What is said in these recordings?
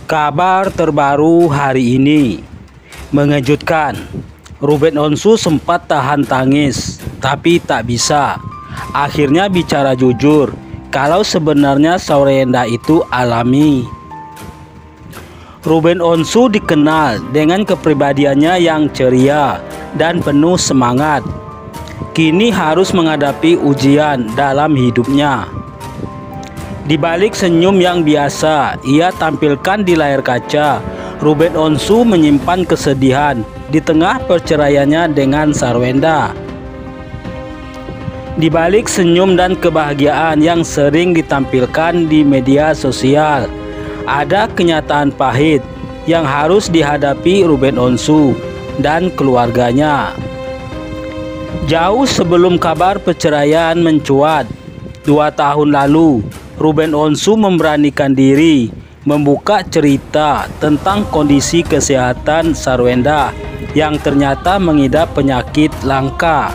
Kabar terbaru hari ini mengejutkan. Ruben Onsu sempat tahan tangis, tapi tak bisa. Akhirnya bicara jujur kalau sebenarnya Sarwenda itu alami. Ruben Onsu dikenal dengan kepribadiannya yang ceria dan penuh semangat. Kini harus menghadapi ujian dalam hidupnya. Di balik senyum yang biasa ia tampilkan di layar kaca, Ruben Onsu menyimpan kesedihan di tengah perceraiannya dengan Sarwenda. Di balik senyum dan kebahagiaan yang sering ditampilkan di media sosial, ada kenyataan pahit yang harus dihadapi Ruben Onsu dan keluarganya. Jauh sebelum kabar perceraian mencuat 2 tahun lalu, Ruben Onsu memberanikan diri membuka cerita tentang kondisi kesehatan Sarwenda yang ternyata mengidap penyakit langka.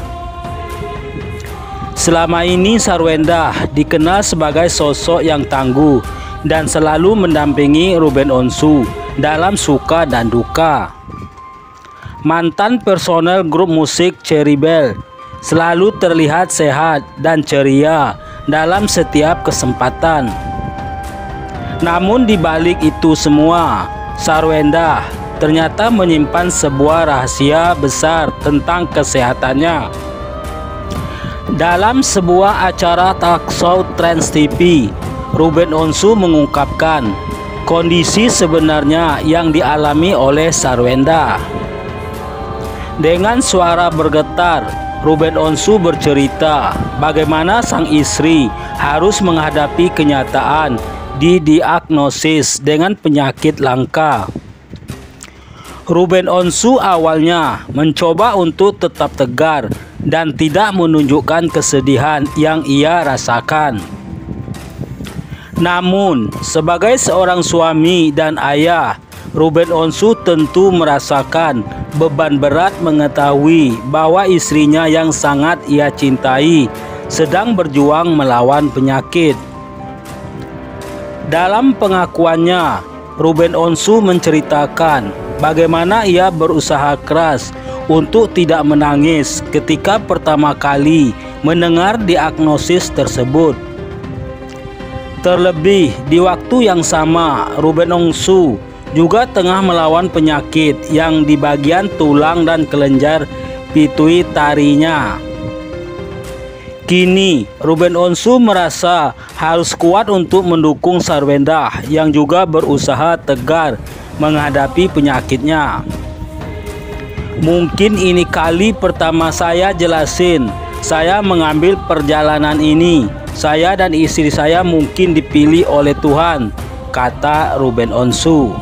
Selama ini Sarwenda dikenal sebagai sosok yang tangguh dan selalu mendampingi Ruben Onsu dalam suka dan duka. Mantan personel grup musik Cherry Bell selalu terlihat sehat dan ceria dalam setiap kesempatan. Namun di balik itu semua, Sarwenda ternyata menyimpan sebuah rahasia besar tentang kesehatannya. Dalam sebuah acara talk show Trans TV, Ruben Onsu mengungkapkan kondisi sebenarnya yang dialami oleh Sarwenda. Dengan suara bergetar, Ruben Onsu bercerita bagaimana sang istri harus menghadapi kenyataan didiagnosis dengan penyakit langka. Ruben Onsu awalnya mencoba untuk tetap tegar dan tidak menunjukkan kesedihan yang ia rasakan. Namun, sebagai seorang suami dan ayah, Ruben Onsu tentu merasakan beban berat mengetahui bahwa istrinya yang sangat ia cintai sedang berjuang melawan penyakit. Dalam pengakuannya, Ruben Onsu menceritakan bagaimana ia berusaha keras untuk tidak menangis ketika pertama kali mendengar diagnosis tersebut. Terlebih di waktu yang sama, Ruben Onsu juga tengah melawan penyakit yang di bagian tulang dan kelenjar pituitarinya. Kini Ruben Onsu merasa harus kuat untuk mendukung Sarwenda yang juga berusaha tegar menghadapi penyakitnya. Mungkin ini kali pertama saya jelasin, saya mengambil perjalanan ini. Saya dan istri saya mungkin dipilih oleh Tuhan, kata Ruben Onsu.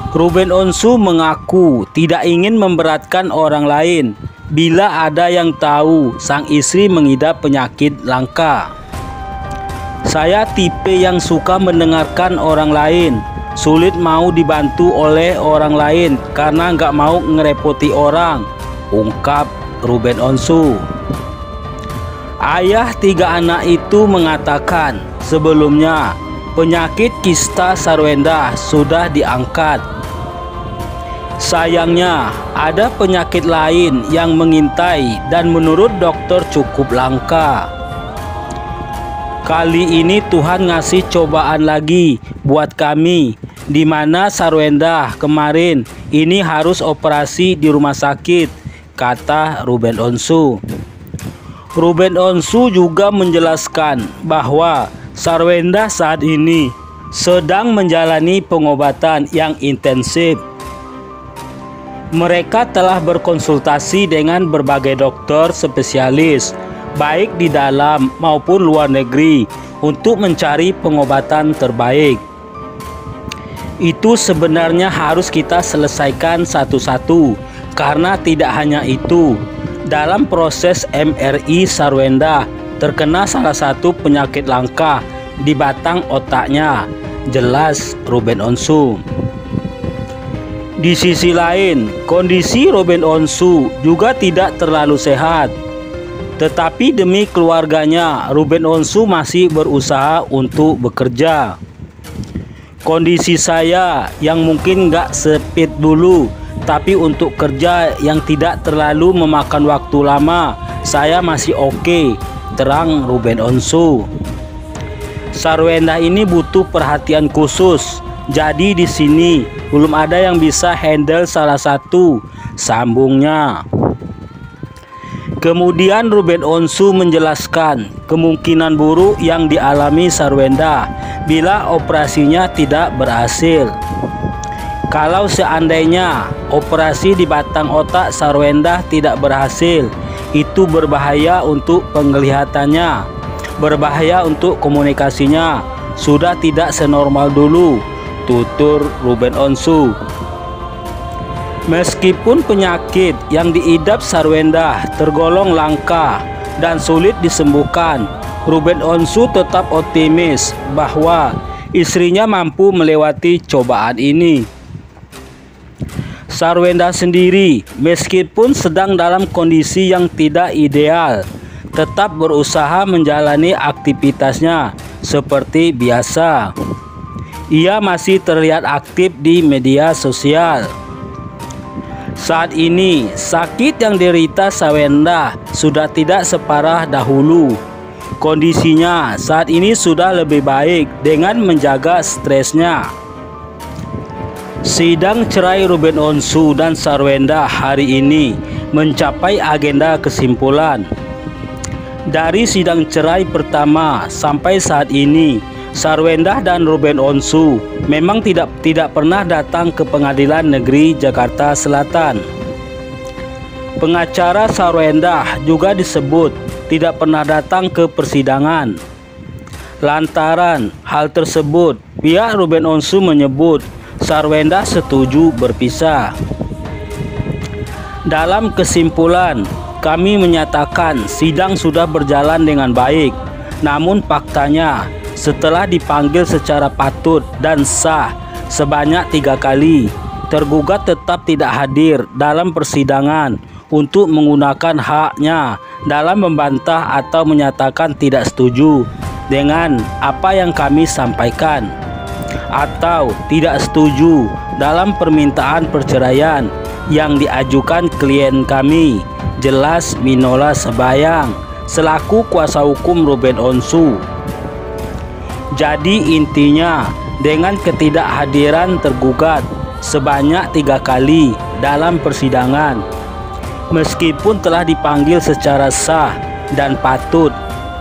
Ruben Onsu mengaku tidak ingin memberatkan orang lain bila ada yang tahu sang istri mengidap penyakit langka. Saya tipe yang suka mendengarkan orang lain, sulit mau dibantu oleh orang lain karena nggak mau ngerepoti orang, ungkap Ruben Onsu. Ayah 3 anak itu mengatakan sebelumnya penyakit kista Sarwenda sudah diangkat. Sayangnya, ada penyakit lain yang mengintai dan menurut dokter cukup langka. Kali ini Tuhan ngasih cobaan lagi buat kami, di mana Sarwenda kemarin ini harus operasi di rumah sakit, kata Ruben Onsu. Ruben Onsu juga menjelaskan bahwa Sarwenda saat ini sedang menjalani pengobatan yang intensif. Mereka telah berkonsultasi dengan berbagai dokter spesialis, baik di dalam maupun luar negeri, untuk mencari pengobatan terbaik. Itu sebenarnya harus kita selesaikan satu-satu, karena tidak hanya itu. Dalam proses MRI Sarwenda terkena salah satu penyakit langka di batang otaknya, jelas Ruben Onsu. Di sisi lain, kondisi Ruben Onsu juga tidak terlalu sehat. Tetapi demi keluarganya, Ruben Onsu masih berusaha untuk bekerja. Kondisi saya yang mungkin gak sepit dulu, tapi untuk kerja yang tidak terlalu memakan waktu lama, saya masih oke, terang Ruben Onsu. Sarwenda ini butuh perhatian khusus, jadi di sini belum ada yang bisa handle salah satu, sambungnya. Kemudian Ruben Onsu menjelaskan kemungkinan buruk yang dialami Sarwenda bila operasinya tidak berhasil. Kalau seandainya operasi di batang otak Sarwenda tidak berhasil, itu berbahaya untuk penglihatannya, berbahaya untuk komunikasinya, sudah tidak senormal dulu, tutur Ruben Onsu. Meskipun penyakit yang diidap Sarwenda tergolong langka dan sulit disembuhkan, Ruben Onsu tetap optimis bahwa istrinya mampu melewati cobaan ini. Sarwenda sendiri, meskipun sedang dalam kondisi yang tidak ideal, tetap berusaha menjalani aktivitasnya seperti biasa. Ia masih terlihat aktif di media sosial. Saat ini, sakit yang derita Sarwenda sudah tidak separah dahulu. Kondisinya saat ini sudah lebih baik dengan menjaga stresnya. Sidang cerai Ruben Onsu dan Sarwenda hari ini mencapai agenda kesimpulan. Dari sidang cerai pertama sampai saat ini, Sarwenda dan Ruben Onsu memang tidak pernah datang ke Pengadilan Negeri Jakarta Selatan. Pengacara Sarwenda juga disebut tidak pernah datang ke persidangan. Lantaran hal tersebut, pihak Ruben Onsu menyebut Sarwenda setuju berpisah. Dalam kesimpulan, kami menyatakan sidang sudah berjalan dengan baik. Namun faktanya, setelah dipanggil secara patut dan sah sebanyak 3 kali, tergugat tetap tidak hadir dalam persidangan untuk menggunakan haknya dalam membantah atau menyatakan tidak setuju dengan apa yang kami sampaikan, atau tidak setuju dalam permintaan perceraian yang diajukan klien kami, jelas Minola Sebayang selaku kuasa hukum Ruben Onsu. Jadi intinya, dengan ketidakhadiran tergugat sebanyak 3 kali dalam persidangan, meskipun telah dipanggil secara sah dan patut,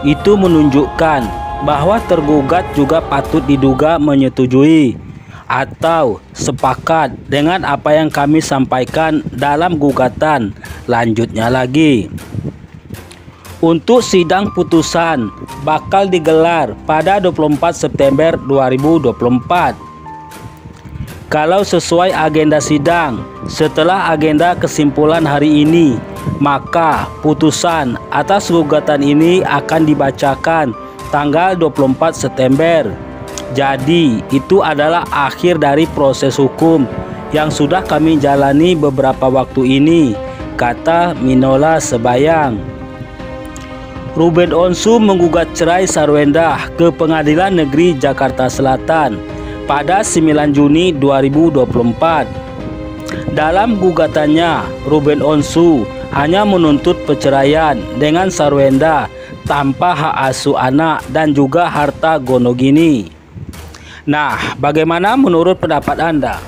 itu menunjukkan bahwa tergugat juga patut diduga menyetujui atau sepakat dengan apa yang kami sampaikan dalam gugatan lanjutnya lagi. Untuk sidang putusan bakal digelar pada 24 September 2024. Kalau sesuai agenda sidang, setelah agenda kesimpulan hari ini, maka putusan atas gugatan ini akan dibacakan tanggal 24 September. Jadi itu adalah akhir dari proses hukum yang sudah kami jalani beberapa waktu ini, kata Minola Sebayang. Ruben Onsu menggugat cerai Sarwenda ke Pengadilan Negeri Jakarta Selatan pada 9 Juni 2024. Dalam gugatannya, Ruben Onsu hanya menuntut perceraian dengan Sarwenda tanpa hak asuh anak dan juga harta gonogini. Nah, bagaimana menurut pendapat Anda?